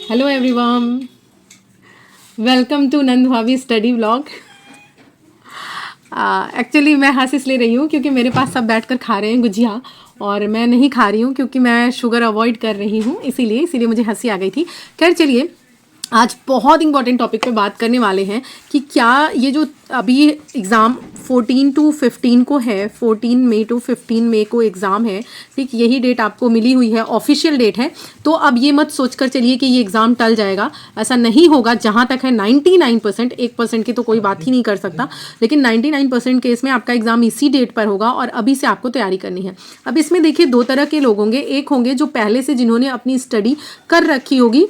Hello everyone, welcome to नंद भाभी study vlog. Actually मैं हंस इसलिए रही हूँ क्योंकि मेरे पास सब बैठकर खा रहे हैं गुजिया और मैं नहीं खा रही हूँ क्योंकि मैं शुगर अवॉइड कर रही हूँ, इसीलिए मुझे हंसी आ गई थी। खैर चलिए, आज बहुत इंपॉर्टेंट टॉपिक पे बात करने वाले हैं कि क्या ये जो अभी एग्ज़ाम 14 टू 15 को है, 14 मई टू 15 मई को एग्ज़ाम है, ठीक, यही डेट आपको मिली हुई है, ऑफिशियल डेट है। तो अब ये मत सोचकर चलिए कि ये एग्ज़ाम टल जाएगा, ऐसा नहीं होगा। जहाँ तक है 99%, 1% की तो कोई बात ही नहीं कर सकता, लेकिन 99% केस में आपका एग्ज़ाम इसी डेट पर होगा और अभी से आपको तैयारी करनी है। अब इसमें देखिए दो तरह के लोग होंगे, एक होंगे जो पहले से जिन्होंने अपनी स्टडी कर रखी होगी।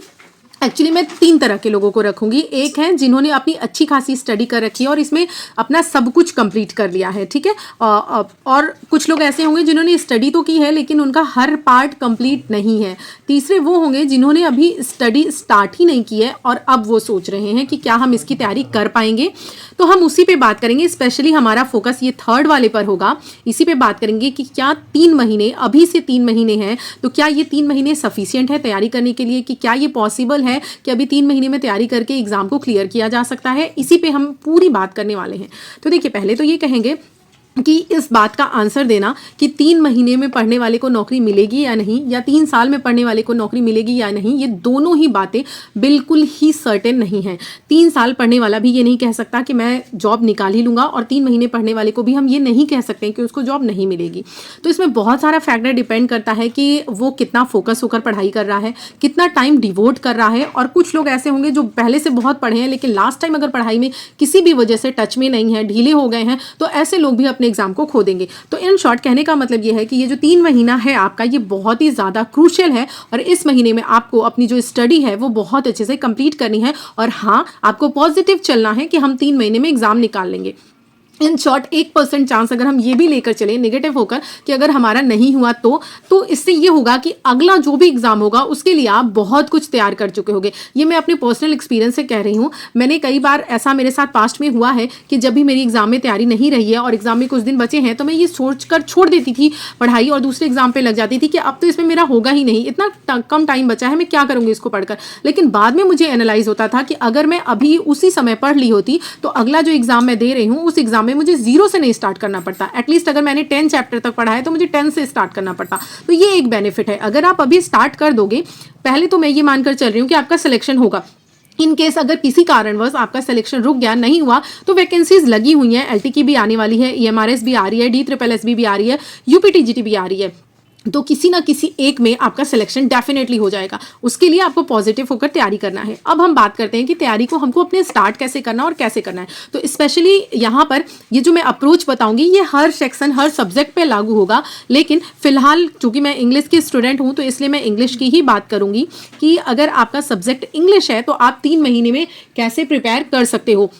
एक्चुअली मैं तीन तरह के लोगों को रखूंगी। एक है जिन्होंने अपनी अच्छी खासी स्टडी कर रखी है और इसमें अपना सब कुछ कंप्लीट कर लिया है, ठीक है। और कुछ लोग ऐसे होंगे जिन्होंने स्टडी तो की है लेकिन उनका हर पार्ट कंप्लीट नहीं है। तीसरे वो होंगे जिन्होंने अभी स्टडी स्टार्ट ही नहीं की है और अब वो सोच रहे हैं कि क्या हम इसकी तैयारी कर पाएंगे। तो हम उसी पे बात करेंगे, स्पेशली हमारा फोकस ये थर्ड वाले पर होगा। इसी पे बात करेंगे कि क्या 3 महीने, अभी से 3 महीने हैं, तो क्या ये 3 महीने सफिशिएंट है तैयारी करने के लिए, कि क्या ये पॉसिबल है कि अभी 3 महीने में तैयारी करके एग्जाम को क्लियर किया जा सकता है। इसी पे हम पूरी बात करने वाले हैं। तो देखिए, पहले तो ये कहेंगे कि इस बात का आंसर देना कि 3 महीने में पढ़ने वाले को नौकरी मिलेगी या नहीं, या 3 साल में पढ़ने वाले को नौकरी मिलेगी या नहीं, ये दोनों ही बातें बिल्कुल ही सर्टेन नहीं है। 3 साल पढ़ने वाला भी ये नहीं कह सकता कि मैं जॉब निकाल ही लूँगा, और 3 महीने पढ़ने वाले को भी हम ये नहीं कह सकते कि उसको जॉब नहीं मिलेगी। तो इसमें बहुत सारा फैक्टर डिपेंड करता है कि वो कितना फोकस होकर पढ़ाई कर रहा है, कितना टाइम डिवोट कर रहा है। और कुछ लोग ऐसे होंगे जो पहले से बहुत पढ़े हैं लेकिन लास्ट टाइम अगर पढ़ाई में किसी भी वजह से टच में नहीं है, ढीले हो गए हैं, तो ऐसे लोग भी अपने एग्जाम को खो देंगे। तो इन शॉर्ट कहने का मतलब ये है कि ये जो 3 महीना है आपका, ये बहुत ही ज़्यादा क्रूशियल है और इस महीने में आपको अपनी जो स्टडी है वो बहुत अच्छे से कंप्लीट करनी है। और हाँ, आपको पॉजिटिव चलना है कि हम 3 महीने में एग्जाम निकाल लेंगे। इन शॉर्ट 1% चांस अगर हम ये भी लेकर चले नेगेटिव होकर कि अगर हमारा नहीं हुआ तो इससे ये होगा कि अगला जो भी एग्जाम होगा उसके लिए आप बहुत कुछ तैयार कर चुके होंगे। ये मैं अपने पर्सनल एक्सपीरियंस से कह रही हूँ। मैंने कई बार ऐसा मेरे साथ पास्ट में हुआ है कि जब भी मेरी एग्जाम में तैयारी नहीं रही है और एग्जाम में कुछ दिन बचे हैं, तो मैं ये सोचकर छोड़ देती थी पढ़ाई और दूसरे एग्जाम पर लग जाती थी कि अब तो इसमें मेरा होगा ही नहीं, इतना कम टाइम बचा है, मैं क्या करूँगी इसको पढ़कर। लेकिन बाद में मुझे एनालाइज होता था कि अगर मैं अभी उसी समय पढ़ ली होती तो अगला जो एग्जाम मैं दे रही हूँ उस एग्जाम में मुझे 0 से नहीं स्टार्ट करना पड़ता। एटलीस्ट अगर मैंने 10 चैप्टर तक पढ़ा है तो मुझे 10 से स्टार्ट करना पड़ता। तो ये एक बेनिफिट है। अगर आप अभी स्टार्ट कर दोगे, पहले तो मैं ये मानकर चल रही हूँ कि आपका सिलेक्शन होगा। इन केस अगर किसी कारणवश आपका सिलेक्शन रुक गया, नहीं हुआ, तो वैकेंसीज लगी हुई हैं। एलटी की भी आने वाली है, ईएमआरएस भी आ रही है, DSSB भी आ रही है, यूपीटीजीटी भी आ रही है। तो किसी ना किसी एक में आपका सिलेक्शन डेफिनेटली हो जाएगा। उसके लिए आपको पॉजिटिव होकर तैयारी करना है। अब हम बात करते हैं कि तैयारी को हमको अपने स्टार्ट कैसे करना और कैसे करना है। तो स्पेशली यहाँ पर ये जो मैं अप्रोच बताऊंगी ये हर सेक्शन, हर सब्जेक्ट पे लागू होगा। लेकिन फिलहाल चूंकि मैं इंग्लिश की स्टूडेंट हूँ तो इसलिए मैं इंग्लिश की ही बात करूंगी कि अगर आपका सब्जेक्ट इंग्लिश है तो आप 3 महीने में कैसे प्रिपेयर कर सकते हो।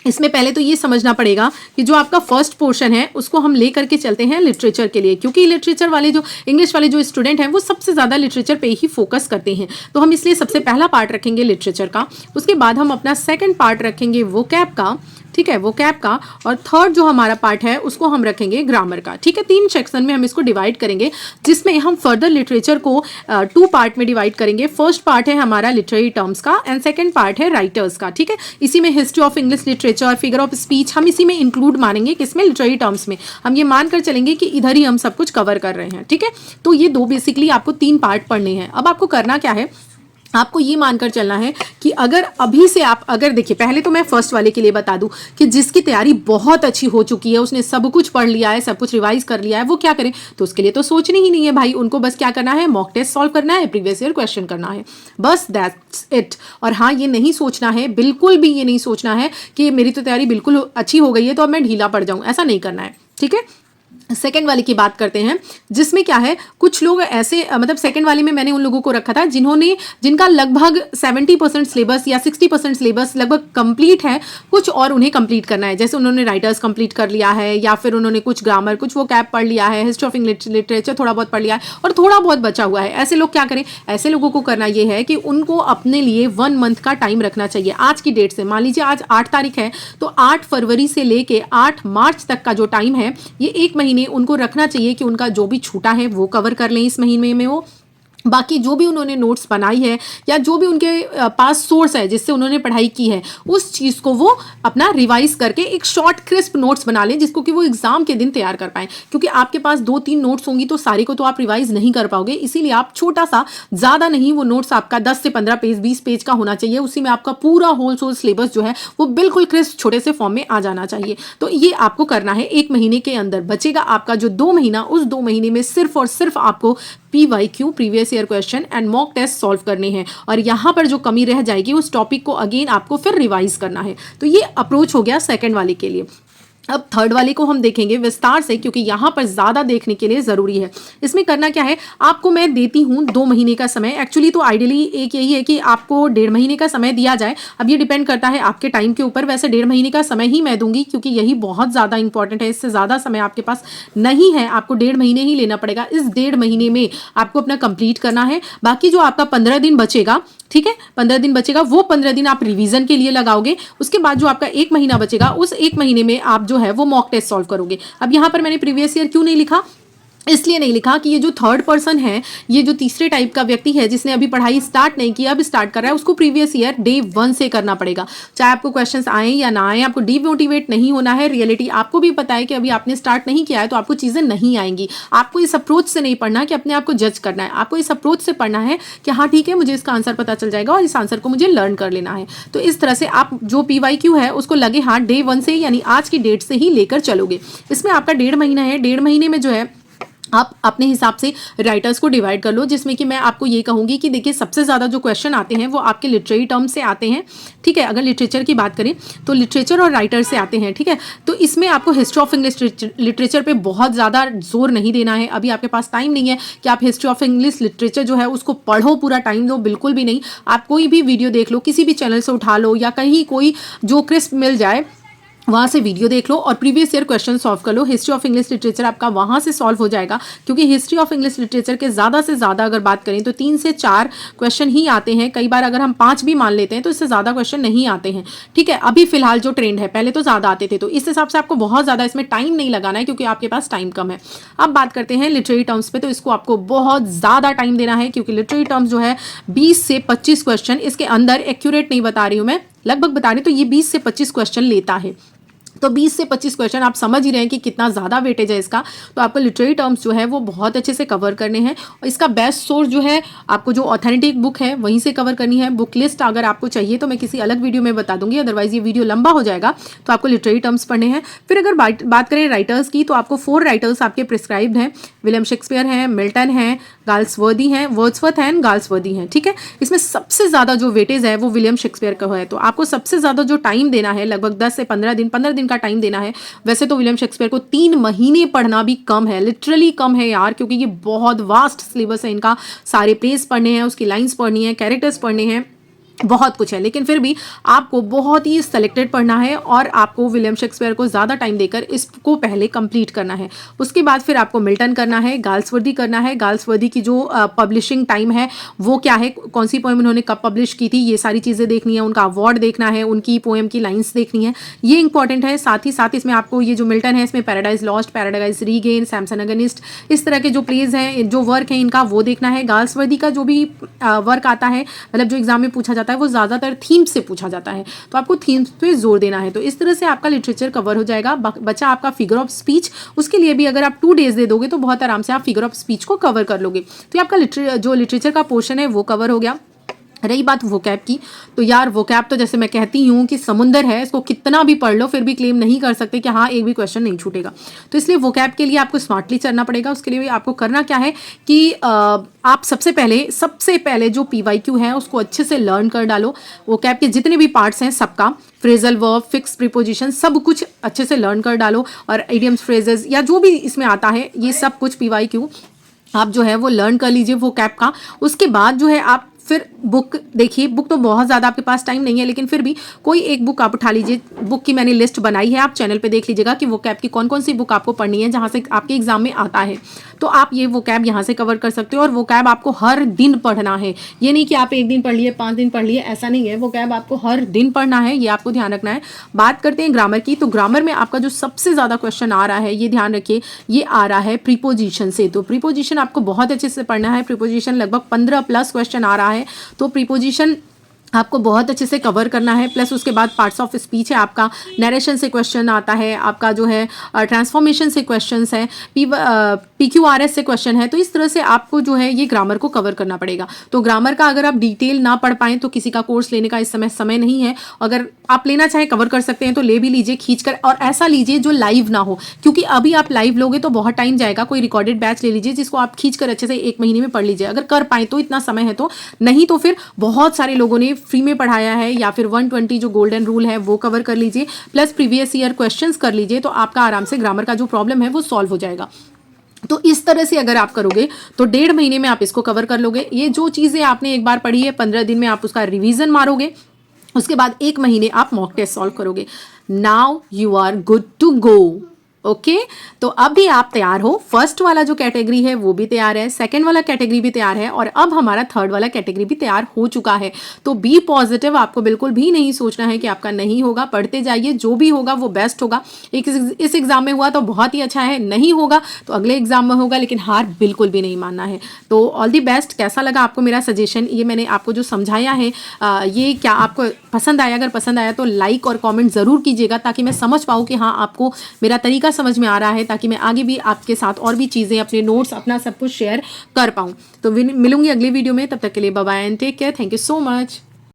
इसमें पहले तो ये समझना पड़ेगा कि जो आपका फर्स्ट पोर्शन है उसको हम ले करके चलते हैं लिटरेचर के लिए, क्योंकि लिटरेचर वाले जो इंग्लिश वाले जो स्टूडेंट हैं वो सबसे ज़्यादा लिटरेचर पे ही फोकस करते हैं। तो हम इसलिए सबसे पहला पार्ट रखेंगे लिटरेचर का, उसके बाद हम अपना सेकंड पार्ट रखेंगे वोकैब का, ठीक है, वोकैब का, और थर्ड जो हमारा पार्ट है उसको हम रखेंगे ग्रामर का, ठीक है। 3 सेक्शन में हम इसको डिवाइड करेंगे, जिसमें हम फर्दर लिटरेचर को 2 पार्ट में डिवाइड करेंगे। फर्स्ट पार्ट है हमारा लिटरेरी टर्म्स का एंड सेकंड पार्ट है राइटर्स का, ठीक है। इसी में history of English literature, figure of speech हम इसी में इंक्लूड मानेंगे, किसमें, लिटरेरी टर्म्स में। हम ये मानकर चलेंगे कि इधर ही हम सब कुछ कवर कर रहे हैं, ठीक है। तो ये 2 बेसिकली आपको 3 पार्ट पढ़ने हैं। अब आपको करना क्या है, आपको ये मानकर चलना है कि अगर अभी से आप, अगर देखिए, पहले तो मैं फर्स्ट वाले के लिए बता दूं कि जिसकी तैयारी बहुत अच्छी हो चुकी है, उसने सब कुछ पढ़ लिया है, सब कुछ रिवाइज कर लिया है, वो क्या करें, तो उसके लिए तो सोचनी ही नहीं है भाई। उनको बस क्या करना है, मॉक टेस्ट सॉल्व करना है, प्रीवियस ईयर क्वेश्चन करना है, बस दैट्स इट। और हाँ, ये नहीं सोचना है, बिल्कुल भी ये नहीं सोचना है कि मेरी तो तैयारी बिल्कुल अच्छी हो गई है तो अब मैं ढीला पड़ जाऊँ, ऐसा नहीं करना है, ठीक है। सेकेंड वाले की बात करते हैं, जिसमें क्या है, कुछ लोग ऐसे, मतलब सेकेंड वाले में मैंने उन लोगों को रखा था जिनका लगभग 70% सिलेबस या 60% सिलेबस लगभग कंप्लीट है, कुछ और उन्हें कंप्लीट करना है। जैसे उन्होंने राइटर्स कंप्लीट कर लिया है, या फिर उन्होंने कुछ ग्रामर, कुछ वो कैप पढ़ लिया है, हिस्ट्री ऑफ इंग्लिश लिटरेचर थोड़ा बहुत पढ़ लिया है और थोड़ा बहुत बचा हुआ है। ऐसे लोग क्या करें, ऐसे लोगों को करना ये है कि उनको अपने लिए 1 मंथ का टाइम रखना चाहिए। आज की डेट से, मान लीजिए आज 8 तारीख है, तो 8 फरवरी से लेके 8 मार्च तक का जो टाइम है, ये 1 महीने उनको रखना चाहिए कि उनका जो भी छूटा है वो कवर कर लें इस महीने में वो। बाकी जो भी उन्होंने नोट्स बनाई है या जो भी उनके पास सोर्स है जिससे उन्होंने पढ़ाई की है, उस चीज़ को वो अपना रिवाइज करके एक शॉर्ट क्रिस्प नोट्स बना लें जिसको कि वो एग्जाम के दिन तैयार कर पाएं। क्योंकि आपके पास 2-3 नोट्स होंगी तो सारी को तो आप रिवाइज नहीं कर पाओगे, इसीलिए आप छोटा सा, ज़्यादा नहीं, वो नोट्स आपका 10 से 15 पेज 20 पेज का होना चाहिए। उसी में आपका पूरा होल सोल सिलेबस जो है वो बिल्कुल क्रिस्प छोटे से फॉर्म में आ जाना चाहिए। तो ये आपको करना है 1 महीने के अंदर। बचेगा आपका जो 2 महीना, उस 2 महीने में सिर्फ और सिर्फ आपको PYQ previous year question and mock test solve करने हैं। और यहाँ पर जो कमी रह जाएगी उस टॉपिक को अगेन आपको फिर रिवाइज करना है। तो ये अप्रोच हो गया सेकंड वाले के लिए। अब थर्ड वाले को हम देखेंगे विस्तार से, क्योंकि यहाँ पर ज़्यादा देखने के लिए ज़रूरी है। इसमें करना क्या है, आपको मैं देती हूँ 2 महीने का समय। एक्चुअली तो आइडियली एक यही है कि आपको 1.5 महीने का समय दिया जाए। अब ये डिपेंड करता है आपके टाइम के ऊपर। वैसे 1.5 महीने का समय ही मैं दूंगी क्योंकि यही बहुत ज़्यादा इंपॉर्टेंट है। इससे ज़्यादा समय आपके पास नहीं है, आपको 1.5 महीने ही लेना पड़ेगा। इस 1.5 महीने में आपको अपना कंप्लीट करना है। बाकी जो आपका 15 दिन बचेगा, ठीक है, 15 दिन बचेगा, वो 15 दिन आप रिवीजन के लिए लगाओगे। उसके बाद जो आपका 1 महीना बचेगा, उस 1 महीने में आप जो है वो मॉक टेस्ट सॉल्व करोगे। अब यहाँ पर मैंने प्रीवियस ईयर क्यों नहीं लिखा, इसलिए नहीं लिखा कि ये जो थर्ड पर्सन है, ये जो तीसरे टाइप का व्यक्ति है जिसने अभी पढ़ाई स्टार्ट नहीं की, अब स्टार्ट कर रहा है, उसको प्रीवियस ईयर डे 1 से करना पड़ेगा। चाहे आपको क्वेश्चंस आए या ना आए, आपको डीमोटिवेट नहीं होना है। रियलिटी आपको भी पता है कि अभी आपने स्टार्ट नहीं किया है तो आपको चीज़ें नहीं आएंगी। आपको इस अप्रोच से नहीं पढ़ना कि अपने आप को जज करना है, आपको इस अप्रोच से पढ़ना है कि हाँ ठीक है, मुझे इसका आंसर पता चल जाएगा और इस आंसर को मुझे लर्न कर लेना है। तो इस तरह से आप जो PYQ है उसको लगे हाथ डे 1 से, यानी आज की डेट से ही लेकर चलोगे। इसमें आपका 1.5 महीना है। 1.5 महीने में जो है आप अपने हिसाब से राइटर्स को डिवाइड कर लो, जिसमें कि मैं आपको ये कहूँगी कि देखिए सबसे ज़्यादा जो क्वेश्चन आते हैं वो आपके लिटरेरी टर्म से आते हैं, ठीक है। अगर लिटरेचर की बात करें तो लिटरेचर और राइटर से आते हैं, ठीक है। तो इसमें आपको हिस्ट्री ऑफ इंग्लिश लिटरेचर पे बहुत ज़्यादा जोर नहीं देना है। अभी आपके पास टाइम नहीं है कि आप हिस्ट्री ऑफ इंग्लिश लिटरेचर जो है उसको पढ़ो, पूरा टाइम दो, बिल्कुल भी नहीं। आप कोई भी वीडियो देख लो, किसी भी चैनल से उठा लो या कहीं कोई जो क्रिस्प मिल जाए वहाँ से वीडियो देख लो और प्रीवियस ईयर क्वेश्चन सॉल्व कर लो। हिस्ट्री ऑफ इंग्लिश लिटरेचर आपका वहाँ से सॉल्व हो जाएगा, क्योंकि हिस्ट्री ऑफ इंग्लिश लिटरेचर के ज़्यादा से ज़्यादा अगर बात करें तो 3 से 4 क्वेश्चन ही आते हैं। कई बार अगर हम 5 भी मान लेते हैं तो इससे ज़्यादा क्वेश्चन नहीं आते हैं, ठीक है। अभी फिलहाल जो ट्रेंड है, पहले तो ज़्यादा आते थे, तो इस हिसाब से आपको बहुत ज़्यादा इसमें टाइम नहीं लगाना है क्योंकि आपके पास टाइम कम है। अब बात करते हैं लिटरेरी टर्म्स पे, तो इसको आपको बहुत ज़्यादा टाइम देना है क्योंकि लिटरेरी टर्म्स जो है 20 से 25 क्वेश्चन, इसके अंदर एक्यूरेट नहीं बता रही हूँ मैं, लगभग बता रही हूँ, तो ये 20 से 25 क्वेश्चन लेता है। तो 20 से 25 क्वेश्चन आप समझ ही रहे हैं कि कितना ज़्यादा वेटेज है इसका। तो आपको लिटरेरी टर्म्स जो है वो बहुत अच्छे से कवर करने हैं और इसका बेस्ट सोर्स जो है आपको जो ऑथेंटिक बुक है वहीं से कवर करनी है। बुक लिस्ट अगर आपको चाहिए तो मैं किसी अलग वीडियो में बता दूंगी, अदरवाइज ये वीडियो लंबा हो जाएगा। तो आपको लिटरेरी टर्म्स पढ़ने हैं। फिर अगर बात करें राइटर्स की तो आपको 4 राइटर्स आपके प्रिस्क्राइब्ड हैं। विलियम शेक्सपियर हैं, मिल्टन हैं, गाल्सवर्दी हैं, वर्ड्सवर्थ हैं, गाल्सवर्दी हैं, ठीक है। इसमें सबसे ज़्यादा जो वेटेज है वो विलियम शेक्सपियर का है। तो आपको सबसे ज़्यादा जो टाइम देना है, लगभग 10 से 15 दिन का टाइम देना है। वैसे तो विलियम शेक्सपियर को 3 महीने पढ़ना भी कम है, लिटरली कम है यार, क्योंकि ये बहुत वास्ट सिलेबस है इनका। सारे प्लेस पढ़ने हैं, उसकी लाइन्स पढ़नी है, कैरेक्टर्स पढ़ने हैं, बहुत कुछ है। लेकिन फिर भी आपको बहुत ही सेलेक्टेड पढ़ना है और आपको विलियम शेक्सपियर को ज़्यादा टाइम देकर इसको पहले कंप्लीट करना है। उसके बाद फिर आपको मिल्टन करना है, गाल्सवर्दी करना है। गाल्सवर्दी की जो पब्लिशिंग टाइम है वो क्या है, कौन सी पोएम उन्होंने कब पब्लिश की थी, ये सारी चीज़ें देखनी है। उनका अवार्ड देखना है, उनकी पोएम की लाइन्स देखनी है, ये इंपॉर्टेंट है। साथ ही साथ इसमें आपको ये जो मिल्टन है इसमें paradise lost, paradise regain, Samson अगेनिस्ट, इस तरह के जो प्लेज हैं, जो वर्क हैं इनका वो देखना है। गाल्सवर्दी का जो भी वर्क आता है, मतलब जो एग्जाम में पूछा जाता है, वो ज़्यादातर थीम से पूछा जाता है, तो आपको थीम्स पे जोर देना है। तो इस तरह से आपका लिटरेचर कवर हो जाएगा। बचा आपका फिगर ऑफ स्पीच, उसके लिए भी अगर आप 2 डेज दे दोगे तो बहुत आराम से आप फिगर ऑफ स्पीच को कवर कर लोगे। तो ये आपका जो लिटरेचर का पोर्शन है वो कवर हो गया। रही बात वोकैब की, तो यार वोकैब तो जैसे मैं कहती हूँ कि समुंदर है, इसको कितना भी पढ़ लो फिर भी क्लेम नहीं कर सकते कि हाँ एक भी क्वेश्चन नहीं छूटेगा। तो इसलिए वोकैब के लिए आपको स्मार्टली चलना पड़ेगा। उसके लिए आपको करना क्या है कि आप सबसे पहले जो PYQ है उसको अच्छे से लर्न कर डालो। वोकैब के जितने भी पार्ट्स हैं सबका, फ्रेजल वर्ब, फिक्स प्रीपोजिशन, सब कुछ अच्छे से लर्न कर डालो। और इडियम्स, फ्रेजेस या जो भी इसमें आता है, ये सब कुछ PYQ आप जो है वो लर्न कर लीजिए वो कैप का। उसके बाद जो है आप फिर बुक देखिए, बुक तो बहुत ज़्यादा आपके पास टाइम नहीं है, लेकिन फिर भी कोई एक बुक आप उठा लीजिए। बुक की मैंने लिस्ट बनाई है, आप चैनल पे देख लीजिएगा कि वो कैब की कौन कौन सी बुक आपको पढ़नी है जहाँ से आपके एग्जाम में आता है। तो आप ये वो कैब यहाँ से कवर कर सकते हो, और वो कैब आपको हर दिन पढ़ना है। ये नहीं कि आप एक दिन पढ़ लिए, 5 दिन पढ़ लिए, ऐसा नहीं है। वो कैब आपको हर दिन पढ़ना है, ये आपको ध्यान रखना है। बात करते हैं ग्रामर की, तो ग्रामर में आपका जो सबसे ज़्यादा क्वेश्चन आ रहा है, ये ध्यान रखिए, ये आ रहा है प्रीपोजिशन से। तो प्रीपोजिशन आपको बहुत अच्छे से पढ़ना है। प्रीपोजिशन लगभग 15 प्लस क्वेश्चन आ रहा है, तो प्रीपोजिशन आपको बहुत अच्छे से कवर करना है। प्लस उसके बाद पार्ट्स ऑफ स्पीच है आपका, नरेशन से क्वेश्चन आता है आपका, जो है ट्रांसफॉर्मेशन से क्वेश्चंस है, PQRS से क्वेश्चन है। तो इस तरह से आपको जो है ये ग्रामर को कवर करना पड़ेगा। तो ग्रामर का अगर आप डिटेल ना पढ़ पाएँ तो किसी का कोर्स लेने का इस समय नहीं है। अगर आप लेना चाहें, कवर कर सकते हैं तो ले भी लीजिए खींच कर, और ऐसा लीजिए जो लाइव ना हो, क्योंकि अभी आप लाइव लोगे तो बहुत टाइम जाएगा। कोई रिकॉर्डेड बैच ले लीजिए जिसको आप खींच कर अच्छे से 1 महीने में पढ़ लीजिए, अगर कर पाएँ तो, इतना समय है तो। नहीं तो फिर बहुत सारे लोगों ने फ्री में पढ़ाया है, या फिर 120 जो गोल्डन रूल है वो कवर कर लीजिए, प्लस प्रीवियस ईयर क्वेश्चंस कर लीजिए, तो आपका आराम से ग्रामर का जो प्रॉब्लम है वो सॉल्व हो जाएगा। तो इस तरह से अगर आप करोगे तो 1.5 महीने में आप इसको कवर कर लोगे। ये जो चीज़ें आपने एक बार पढ़ी है, 15 दिन में आप उसका रिवीजन मारोगे, उसके बाद 1 महीने आप मॉक टेस्ट सॉल्व करोगे। Now you are good to go. Okay, तो अब भी आप तैयार हो। फर्स्ट वाला जो कैटेगरी है वो भी तैयार है, सेकंड वाला कैटेगरी भी तैयार है, और अब हमारा थर्ड वाला कैटेगरी भी तैयार हो चुका है। तो बी पॉजिटिव, आपको बिल्कुल भी नहीं सोचना है कि आपका नहीं होगा। पढ़ते जाइए, जो भी होगा वो बेस्ट होगा। इस एग्जाम में हुआ तो बहुत ही अच्छा है, नहीं होगा तो अगले एग्जाम में होगा, लेकिन हार बिल्कुल भी नहीं मानना है। तो ऑल दी बेस्ट। कैसा लगा आपको मेरा सजेशन, ये मैंने आपको जो समझाया है, ये क्या आपको पसंद आया? अगर पसंद आया तो लाइक और कॉमेंट ज़रूर कीजिएगा, ताकि मैं समझ पाऊँ कि हाँ आपको मेरा तरीका समझ में आ रहा है, ताकि मैं आगे भी आपके साथ और भी चीज़ें, अपने नोट्स, अपना सब कुछ शेयर कर पाऊँ। तो मिलूंगी अगली वीडियो में, तब तक के लिए bye bye and take care. Thank you so much.